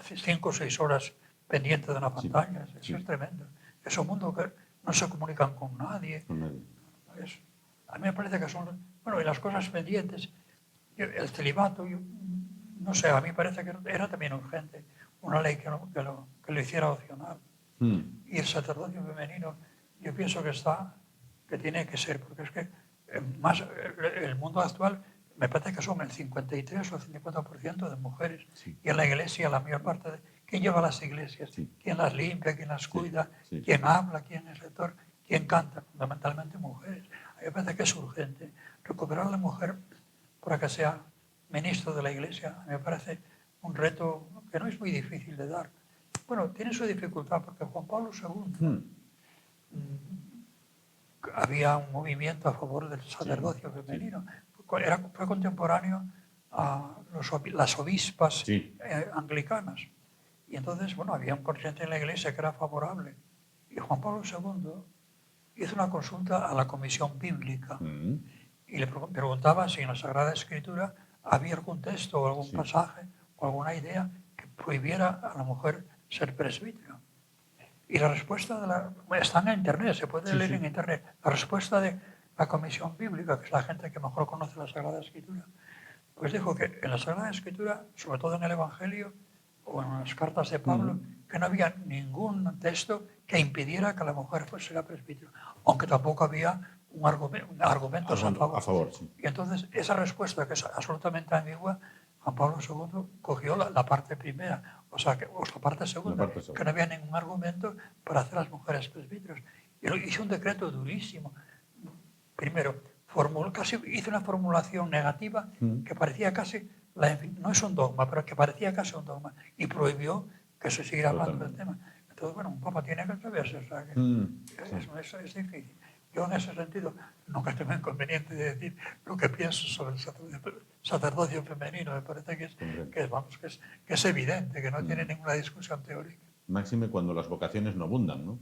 5 o 6 horas pendientes de una pantalla, eso es tremendo. Es un mundo que no se comunican con nadie. A mí me parece que son, bueno, y las cosas pendientes, el celibato, no sé, a mí me parece que era también urgente una ley que lo hiciera opcional. Y el sacerdocio femenino, yo pienso que tiene que ser, porque es que más el mundo actual me parece que son el 53 o el 50% de mujeres. Y en la iglesia la mayor parte de... ¿Quién lleva las iglesias? ¿Quién las limpia? ¿Quién las cuida? ¿Quién habla? ¿Quién es lector? ¿Quién canta? Fundamentalmente mujeres. A mí me parece que es urgente recuperar a la mujer para que sea ministro de la iglesia. A mí me parece un reto que no es muy difícil de dar. Bueno, tiene su dificultad porque Juan Pablo II había un movimiento a favor del sacerdocio femenino. Fue contemporáneo a las obispas anglicanas. Y entonces, bueno, había un corriente en la iglesia que era favorable. Y Juan Pablo II hizo una consulta a la Comisión Bíblica y le preguntaba si en la Sagrada Escritura había algún texto o algún pasaje o alguna idea que prohibiera a la mujer ser presbítera. Y la respuesta está en Internet, se puede leer en Internet. La respuesta de la Comisión Bíblica, que es la gente que mejor conoce la Sagrada Escritura, pues dijo que en la Sagrada Escritura, sobre todo en el Evangelio o en las cartas de Pablo, que no había ningún texto que impidiera que la mujer fuese presbítera, aunque tampoco había argumentos a favor. Y entonces esa respuesta, que es absolutamente ambigua, Juan Pablo II cogió la parte primera, o sea, la parte segunda, que no había ningún argumento para hacer a las mujeres presbíteros. Y hizo un decreto durísimo. Primero, hizo una formulación negativa que parecía casi, no es un dogma, pero que parecía casi un dogma, y prohibió que se siguiera hablando del tema. Entonces, bueno, un papa tiene que atreverse, o sea, que eso es difícil. Yo en ese sentido nunca tengo inconveniente de decir lo que pienso sobre el sacerdocio femenino. Me parece que es evidente, que no tiene ninguna discusión teórica. Máxime cuando las vocaciones no abundan, ¿no?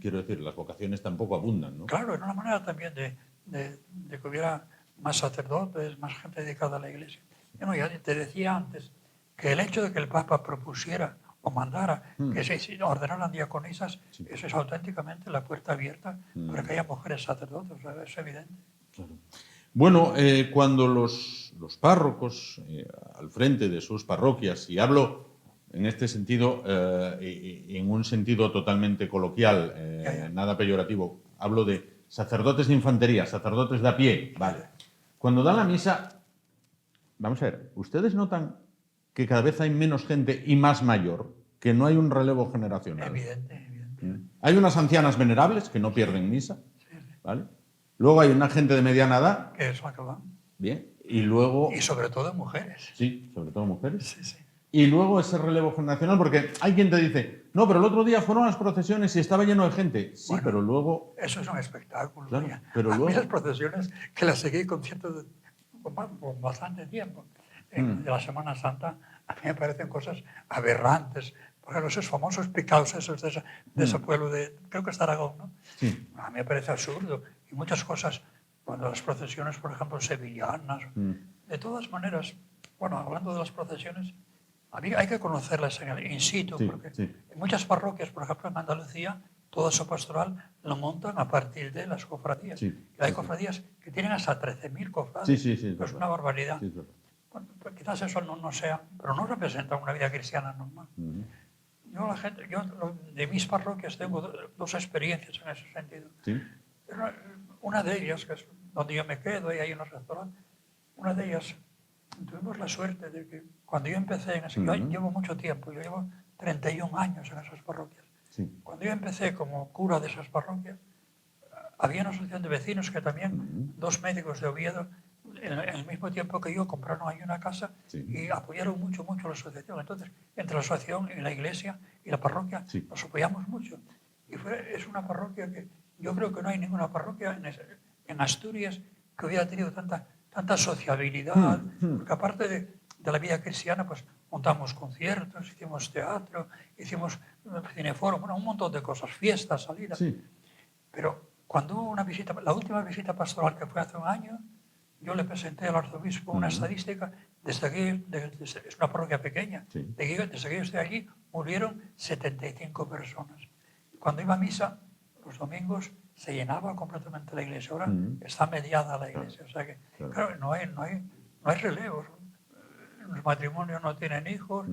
Quiero decir, las vocaciones tampoco abundan, ¿no? Claro, era una manera también de que hubiera más sacerdotes, más gente dedicada a la iglesia. Bueno, ya te decía antes que el hecho de que el Papa propusiera o mandara que se ordenaran diaconisas, eso es auténticamente la puerta abierta para que haya mujeres sacerdotes, o sea, es evidente. Claro. Bueno, cuando los párrocos al frente de sus parroquias, y hablo en este sentido, en un sentido totalmente coloquial, nada peyorativo, hablo de sacerdotes de infantería, sacerdotes de a pie, vale. Cuando dan la misa, vamos a ver, ¿ustedes notan que cada vez hay menos gente y más mayor, que no hay un relevo generacional? Evidente. Hay unas ancianas venerables que no pierden misa, ¿vale? Luego hay una gente de mediana edad. Que es la que va. Bien. Y luego... Y sobre todo mujeres. Sí, sobre todo mujeres. Sí. Y luego ese relevo generacional, porque hay quien te dice, no, pero el otro día fueron las procesiones y estaba lleno de gente. Sí, bueno, pero luego... Eso es un espectáculo. Claro, pero luego... A mí las procesiones, que las seguí con bastante tiempo, de la Semana Santa, a mí me parecen cosas aberrantes. Por ejemplo, esos famosos picaos esos de ese pueblo creo que es de Aragón, ¿no? Sí. A mí me parece absurdo. Y muchas cosas, cuando las procesiones, por ejemplo, sevillanas, de todas maneras, bueno, hablando de las procesiones, a mí hay que conocerlas in situ, porque en muchas parroquias, por ejemplo en Andalucía, todo eso pastoral lo montan a partir de las cofradías. Y hay cofradías que tienen hasta 13.000 cofrades. Es una barbaridad. Bueno, pues quizás eso no sea, pero no representa una vida cristiana normal. Yo de mis parroquias tengo dos experiencias en ese sentido. Una de ellas, que es donde yo me quedo y hay unos restaurantes. Una de ellas, tuvimos la suerte de que cuando yo empecé en ese, yo llevo mucho tiempo, yo llevo 31 años en esas parroquias. Sí. Cuando yo empecé como cura de esas parroquias, había una asociación de vecinos que también, dos médicos de Oviedo, en el mismo tiempo que yo, compraron ahí una casa y apoyaron mucho a la asociación. Entonces, entre la asociación y la iglesia y la parroquia, nos apoyamos mucho. Y es una parroquia que yo creo que no hay ninguna parroquia en Asturias que hubiera tenido tanta sociabilidad, porque aparte de la vida cristiana, pues montamos conciertos, hicimos teatro, hicimos cineforo, bueno, un montón de cosas, fiestas, salidas. Sí. Pero cuando hubo una visita, la última visita pastoral que fue hace un año, yo le presenté al arzobispo una estadística, es una parroquia pequeña, desde que yo estoy allí murieron 75 personas. Cuando iba a misa, los domingos se llenaba completamente la iglesia. Ahora está mediada la iglesia. O sea que, claro, no hay relevos. Los matrimonios no tienen hijos.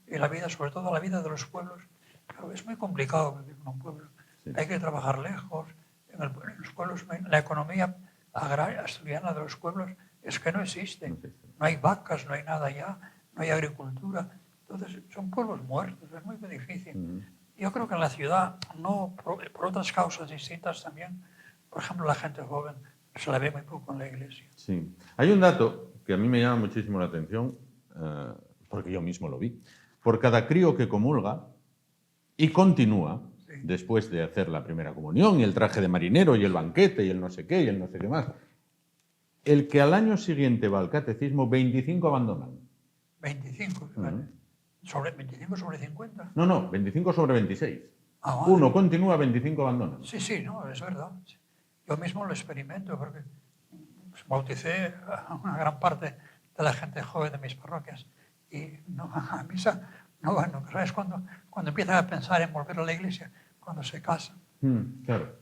Y la vida, sobre todo la vida de los pueblos, claro, es muy complicado vivir en un pueblo. Hay que trabajar lejos. En los pueblos, la economía agraria asturiana de los pueblos es que no existe. No hay vacas, no hay nada allá, no hay agricultura. Entonces, son pueblos muertos, es muy difícil. Yo creo que en la ciudad, no por otras causas distintas también, por ejemplo, la gente joven se la ve muy poco en la iglesia. Sí. Hay un dato que a mí me llama muchísimo la atención, porque yo mismo lo vi. Por cada crío que comulga y continúa, después de hacer la primera comunión y el traje de marinero y el banquete y el no sé qué y el no sé qué más, el que al año siguiente va al catecismo, 25 abandonan. 25, ¿vale? ¿25 sobre 50? No, 25 sobre 26. Ah, vale. Uno continúa, 25 abandonan. Sí, no, es verdad. Yo mismo lo experimento porque bauticé a una gran parte de la gente joven de mis parroquias y no, a misa no van. ¿Sabes? Cuando empiezan a pensar en volver a la iglesia, cuando se casan. Claro.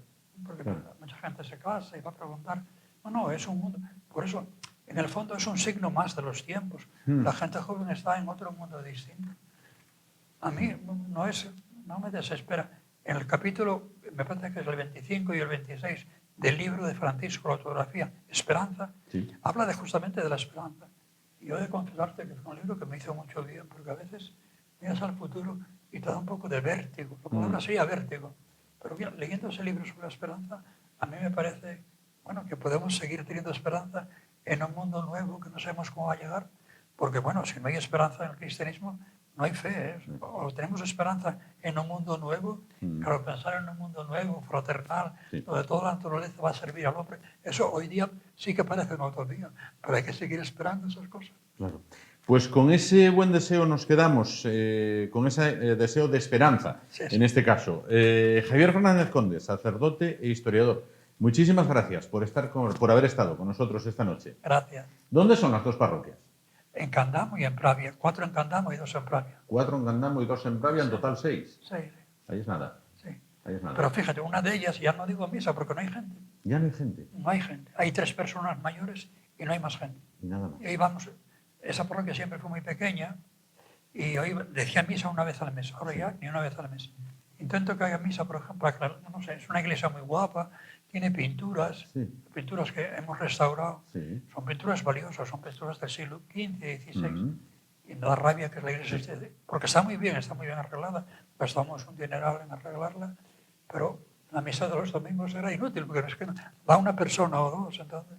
Porque mucha gente se casa y va a preguntar. No, es un mundo. Por eso, en el fondo, es un signo más de los tiempos. La gente joven está en otro mundo distinto. A mí no me desespera. En el capítulo, me parece que es el 25 y el 26 del libro de Francisco, la autografía Esperanza, habla justamente de la esperanza. Y yo he de confesarte que es un libro que me hizo mucho bien, porque a veces miras al futuro y te da un poco de vértigo. La palabra sería vértigo. Pero bien, leyendo ese libro sobre la esperanza, a mí me parece que podemos seguir teniendo esperanza en un mundo nuevo que no sabemos cómo va a llegar. Porque, si no hay esperanza en el cristianismo, no hay fe. O tenemos esperanza en un mundo nuevo, claro, pensar en un mundo nuevo, fraternal, donde toda la naturaleza va a servir al hombre, eso hoy día sí que parece una utopía, pero hay que seguir esperando esas cosas. Claro. Pues con ese buen deseo nos quedamos, con ese deseo de esperanza, en este caso. Javier Fernández Conde, sacerdote e historiador, muchísimas gracias por haber estado con nosotros esta noche. Gracias. ¿Dónde son las dos parroquias? En Candamo y en Pravia. 4 en Candamo y 2 en Pravia. 4 en Candamo y 2 en Pravia, en total 6. Sí. Ahí es nada. Sí. Ahí es nada. Pero fíjate, una de ellas ya no digo misa porque no hay gente. Ya no hay gente. No hay gente. Hay 3 personas mayores y no hay más gente. Y nada más. Y ahí vamos. Esa parroquia siempre fue muy pequeña y hoy decía misa una vez al mes. Ahora ya ni una vez al mes. Intento que haya misa, por ejemplo, no sé, es una iglesia muy guapa, tiene pinturas, pinturas que hemos restaurado. Son pinturas valiosas, son pinturas del siglo XV y XVI. Y me da rabia que la iglesia porque está muy bien arreglada, gastamos un dineral en arreglarla, pero la misa de los domingos era inútil, porque es que va una persona o dos, entonces.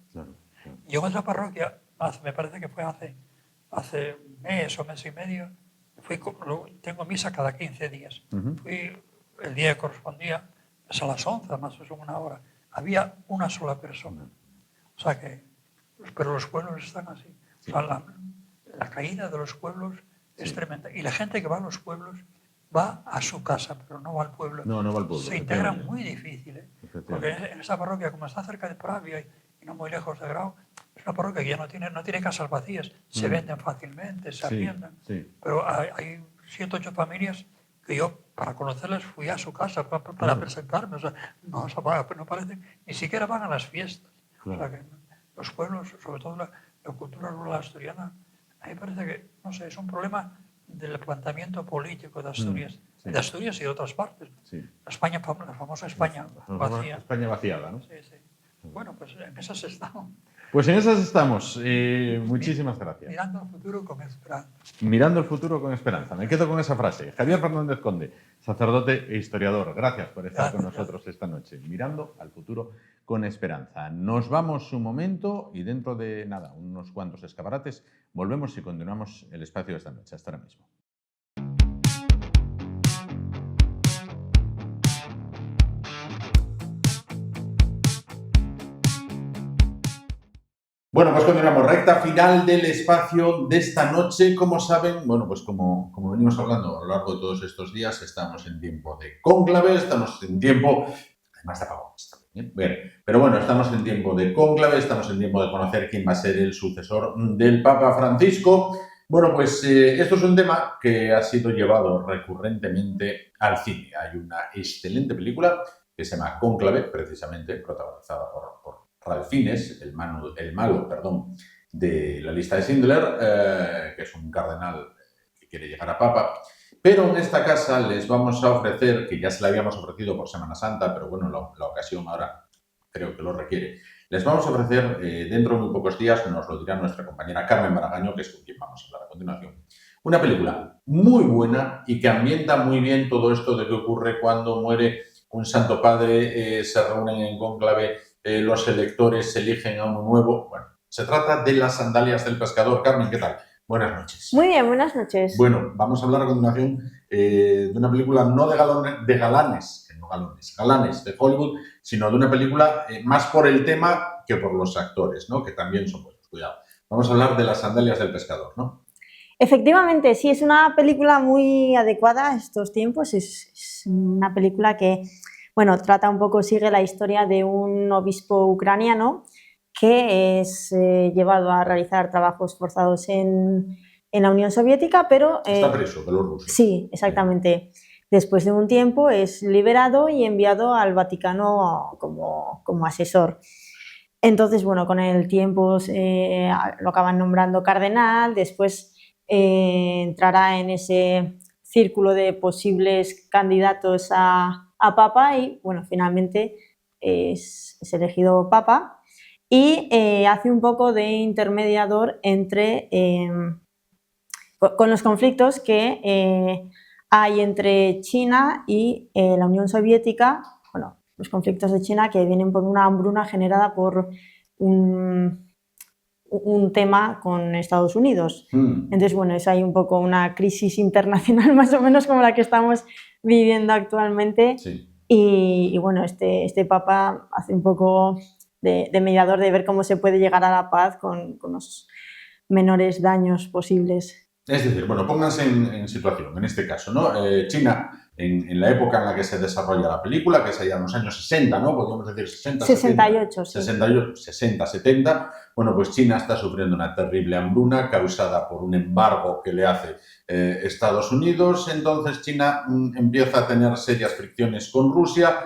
Yo en esa parroquia, me parece que fue hace mes o mes y medio, tengo misa cada 15 días. Fui el día que correspondía, es a las 11, más o menos una hora. Había una sola persona. O sea que, pero los pueblos están así. O sea, la caída de los pueblos es tremenda. Y la gente que va a los pueblos va a su casa, pero no va al pueblo. No va al pueblo. Se integra muy difícil. Porque en esa parroquia, como está cerca de Pravia y no muy lejos de Grau, es una parroquia que ya no tiene casas vacías. Se venden fácilmente, se arriendan. Pero hay 7 o 8 familias que yo, para conocerlas, fui a su casa para presentarme. O sea, no parece, ni siquiera van a las fiestas. O sea, que los pueblos, sobre todo la cultura rural asturiana, a mí me parece que, no sé, es un problema del planteamiento político de Asturias, de Asturias y de otras partes. La famosa España vacía. España vaciada, ¿no? Sí. Bueno, pues en esas estamos. Pues en esas estamos. Muchísimas gracias. Mirando al futuro con esperanza. Mirando el futuro con esperanza. Me quedo con esa frase. Javier Fernández Conde, sacerdote e historiador. Gracias por estar con nosotros esta noche. Mirando al futuro con esperanza. Nos vamos un momento y dentro de nada, unos cuantos escaparates, volvemos y continuamos el espacio de esta noche. Hasta ahora mismo. Bueno, pues continuamos. Recta final del espacio de esta noche. Como saben, bueno, pues como venimos hablando a lo largo de todos estos días, estamos en tiempo de cónclave, estamos en tiempo, además de apagones también, bien, pero bueno, estamos en tiempo de cónclave, estamos en tiempo de conocer quién va a ser el sucesor del Papa Francisco. Bueno, pues esto es un tema que ha sido llevado recurrentemente al cine. Hay una excelente película que se llama Cónclave, precisamente protagonizada por Ralph Fiennes, el malo, de la lista de Schindler, que es un cardenal que quiere llegar a papa. Pero en esta casa les vamos a ofrecer, que ya se le habíamos ofrecido por Semana Santa, pero bueno, la ocasión ahora creo que lo requiere, les vamos a ofrecer dentro de muy pocos días, nos lo dirá nuestra compañera Carmen Maragaño, que es con quien vamos a hablar a continuación, una película muy buena y que ambienta muy bien todo esto de qué ocurre cuando muere un santo padre, se reúnen en cónclave, los electores eligen a uno nuevo. Bueno, se trata de Las sandalias del pescador. Carmen, ¿qué tal? Buenas noches. Muy bien, buenas noches. Bueno, vamos a hablar a continuación de una película no de galanes de Hollywood, sino de una película más por el tema que por los actores, ¿no? Que también son buenos. Cuidado. Vamos a hablar de Las sandalias del pescador, ¿no? Efectivamente, sí, es una película muy adecuada a estos tiempos. Es una película que, bueno, trata un poco, sigue la historia de un obispo ucraniano que es llevado a realizar trabajos forzados en la Unión Soviética, pero... Está preso, Bielorrusia. Sí, exactamente. Después de un tiempo es liberado y enviado al Vaticano como asesor. Entonces, bueno, con el tiempo lo acaban nombrando cardenal, después entrará en ese círculo de posibles candidatos a papa y, bueno, finalmente es elegido papa y hace un poco de intermediador entre con los conflictos que hay entre China y la Unión Soviética, bueno, los conflictos de China que vienen por una hambruna generada por un tema con Estados Unidos. Entonces, bueno, es ahí un poco una crisis internacional más o menos como la que estamos viviendo actualmente. Sí. Y bueno, este papa hace un poco de mediador de ver cómo se puede llegar a la paz con los menores daños posibles. Es decir, bueno, pónganse en situación, en este caso, ¿no? China, en la época en la que se desarrolla la película, que es allá en los años 60, ¿no? Podríamos decir 60, 68, 70, sí. 60, 70. Bueno, pues China está sufriendo una terrible hambruna causada por un embargo que le hace Estados Unidos. Entonces China empieza a tener serias fricciones con Rusia,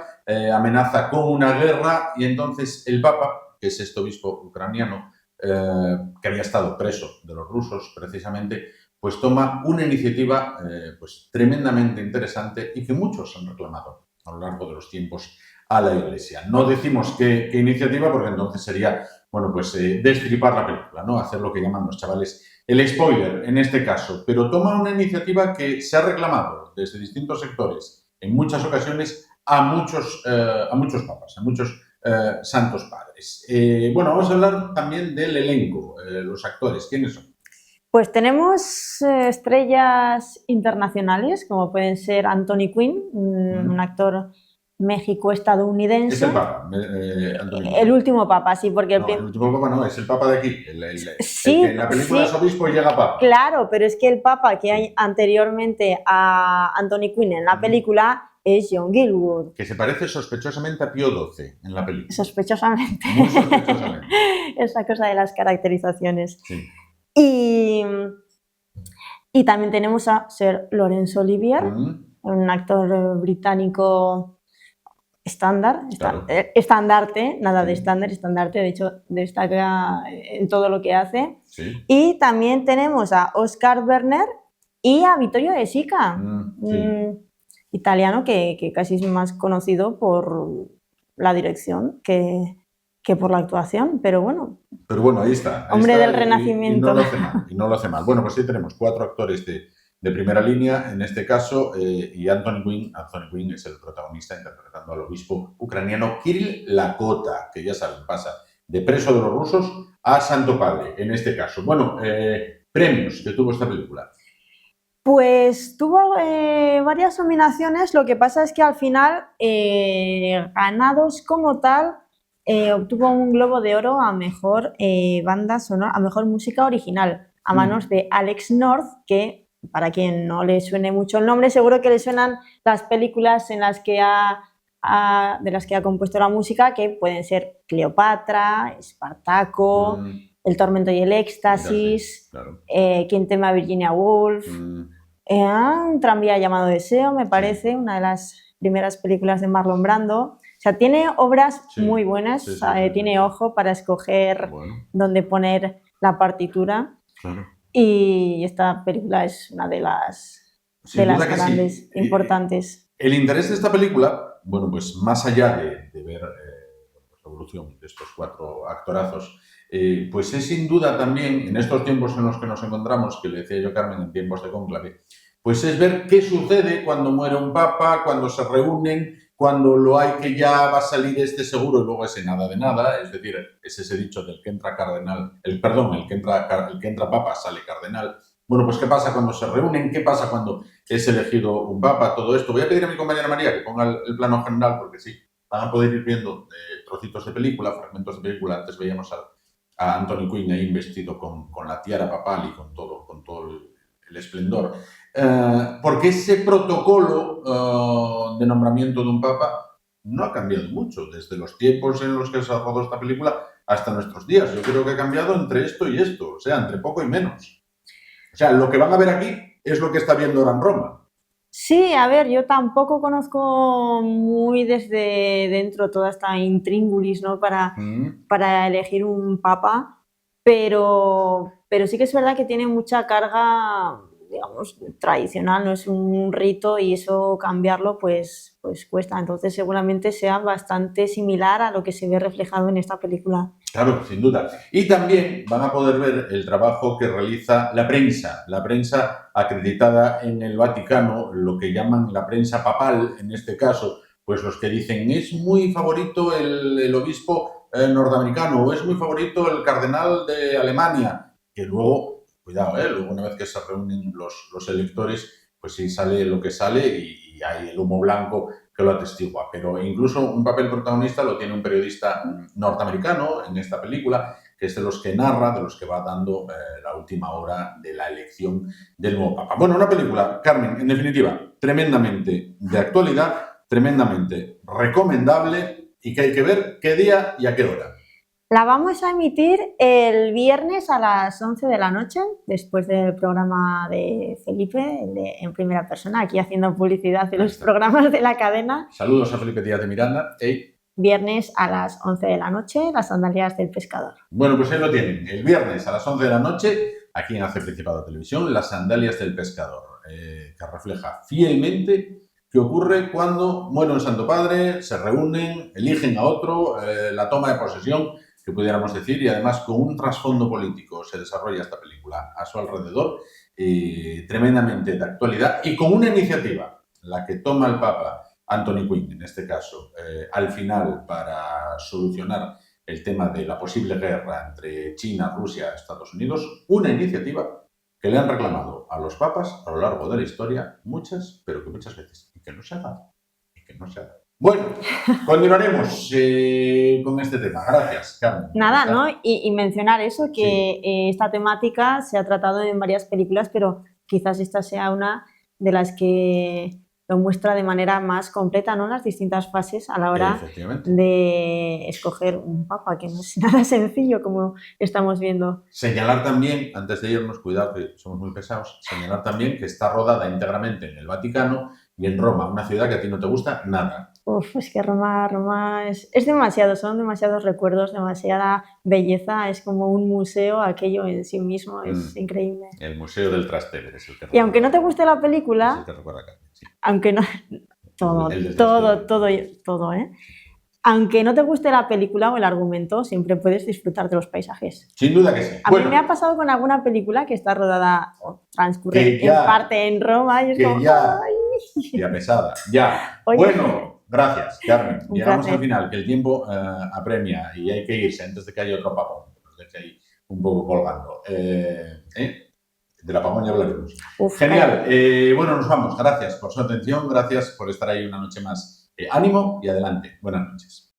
amenaza con una guerra y entonces el Papa, que es este obispo ucraniano, que había estado preso de los rusos precisamente, pues toma una iniciativa pues tremendamente interesante y que muchos han reclamado a lo largo de los tiempos a la Iglesia. No decimos qué iniciativa porque entonces sería, bueno, pues destripar la película, ¿no? Hacer lo que llaman los chavales el spoiler en este caso, pero toma una iniciativa que se ha reclamado desde distintos sectores en muchas ocasiones a muchos papas, a muchos santos padres. Bueno, vamos a hablar también del elenco, los actores. ¿Quiénes son? Pues tenemos estrellas internacionales, como pueden ser Anthony Quinn, un actor México-estadounidense. Es el Papa, el último Papa, sí, porque... No, el último Papa no, es el Papa de aquí. Sí, el que en la película es obispo y llega Papa. Claro, pero es que el Papa que hay anteriormente a Anthony Quinn en la película es John Gielgud. Que se parece sospechosamente a Pío XII en la película. Sospechosamente. Muy sospechosamente. Esa cosa de las caracterizaciones. Sí. Y también tenemos a Sir Laurence Olivier, un actor británico estándar, Claro. estandarte, nada de estándar, estandarte, de hecho destaca en todo lo que hace. Sí. Y también tenemos a Oscar Werner y a Vittorio De Sica, italiano que casi es más conocido por la dirección que que por la actuación, pero bueno. Pero bueno, ahí está. Ahí Hombre está, del Renacimiento. Y no lo hace mal, y no lo hace mal. Bueno, pues sí tenemos 4 actores de primera línea, en este caso, y Anthony Quinn. Anthony Quinn es el protagonista interpretando al obispo ucraniano Kirill Lakota, que ya saben, pasa de preso de los rusos a Santo Padre, en este caso. Bueno, premios que tuvo esta película. Pues tuvo varias nominaciones, lo que pasa es que al final, ganados como tal, obtuvo un Globo de Oro a mejor banda sonora, a mejor música original, a manos de Alex North, que para quien no le suene mucho el nombre, seguro que le suenan las películas en las que de las que ha compuesto la música, que pueden ser Cleopatra, Espartaco, El tormento y el éxtasis, Claro. Quien teme a Virginia Woolf, Un tranvía llamado Deseo, me parece, una de las primeras películas de Marlon Brando. O sea, tiene obras muy buenas, tiene ojo para escoger dónde poner la partitura. Claro. Y esta película es una de las grandes, importantes. El interés de esta película, bueno, pues más allá de ver la evolución de estos 4 actorazos, pues es sin duda también, en estos tiempos en los que nos encontramos, que le decía yo Carmen, en tiempos de cónclave, pues es ver qué sucede cuando muere un papa, cuando se reúnen, cuando lo hay que ya va a salir este seguro y luego ese nada de nada, es decir, es ese dicho del que entra cardenal, el que entra papa sale cardenal. Bueno, pues ¿qué pasa cuando se reúnen? ¿Qué pasa cuando es elegido un papa? Todo esto. Voy a pedir a mi compañera María que ponga el plano general, porque sí, van a poder ir viendo trocitos de película, fragmentos de película. Antes veíamos a Anthony Quinn ahí vestido con la tiara papal y con todo el esplendor. Porque ese protocolo de nombramiento de un papa no ha cambiado mucho, desde los tiempos en los que se ha rodado esta película hasta nuestros días. Yo creo que ha cambiado entre esto y esto, o sea, entre poco y menos. O sea, lo que van a ver aquí es lo que está viendo ahora en Roma. Sí, a ver, yo tampoco conozco muy desde dentro toda esta intríngulis, ¿no? Para elegir un papa, pero sí que es verdad que tiene mucha carga, digamos, tradicional, no es un rito y eso cambiarlo pues cuesta. Entonces seguramente sea bastante similar a lo que se ve reflejado en esta película. Claro, sin duda. Y también van a poder ver el trabajo que realiza la prensa acreditada en el Vaticano, lo que llaman la prensa papal, en este caso, pues los que dicen es muy favorito el obispo norteamericano o es muy favorito el cardenal de Alemania, que luego, cuidado, luego una vez que se reúnen los electores, pues sí sale lo que sale y hay el humo blanco que lo atestigua, pero incluso un papel protagonista lo tiene un periodista norteamericano en esta película, que es de los que narra, de los que va dando la última hora de la elección del nuevo papa. Bueno, una película, Carmen, en definitiva, tremendamente de actualidad, tremendamente recomendable y que hay que ver qué día y a qué hora. La vamos a emitir el viernes a las 11 de la noche, después del programa de Felipe, En Primera Persona, aquí haciendo publicidad de los programas de la cadena. Saludos a Felipe Díaz de Miranda. Viernes a las 11 de la noche, Las Sandalias del Pescador. Bueno, pues ahí lo tienen. El viernes a las 11 de la noche, aquí en Hace Principado Televisión, Las Sandalias del Pescador, que refleja fielmente qué ocurre cuando muere un Santo Padre, se reúnen, eligen a otro, la toma de posesión, que pudiéramos decir, y además con un trasfondo político se desarrolla esta película a su alrededor, tremendamente de actualidad y con una iniciativa, la que toma el Papa Anthony Quinn, en este caso, al final para solucionar el tema de la posible guerra entre China, Rusia y Estados Unidos, una iniciativa que le han reclamado a los papas a lo largo de la historia muchas, pero que muchas veces, y que no se ha dado. Bueno, continuaremos con este tema. Gracias, Carmen. Nada, ¿no? Y mencionar eso, que esta temática se ha tratado en varias películas, pero quizás esta sea una de las que lo muestra de manera más completa, ¿no? Las distintas fases a la hora de escoger un papa, que no es nada sencillo, como estamos viendo. Señalar también, antes de irnos, cuidado que somos muy pesados, señalar también que está rodada íntegramente en el Vaticano y en Roma, una ciudad que a ti no te gusta nada. Es que Roma es demasiado, son demasiados recuerdos, demasiada belleza, es como un museo, aquello en sí mismo, es increíble. El Museo del Trastevere es el que recuerda. Y aunque no te guste la película, es el que recuerda Carmen, sí. Aunque no, todo, aunque no te guste la película o el argumento, siempre puedes disfrutar de los paisajes. Sin duda que sí. A mí me ha pasado con alguna película que está rodada o transcurre en parte en Roma y es como... Ya pesada, ya. Oye. Bueno, gracias, Carmen. Un Llegamos placer. al final, que el tiempo apremia y hay que irse antes de que haya otro apagón. Nos deje ahí un poco colgando. Del apagón ya hablaremos. Uf, Genial. Bueno, nos vamos. Gracias por su atención. Gracias por estar ahí una noche más. Ánimo y adelante. Buenas noches.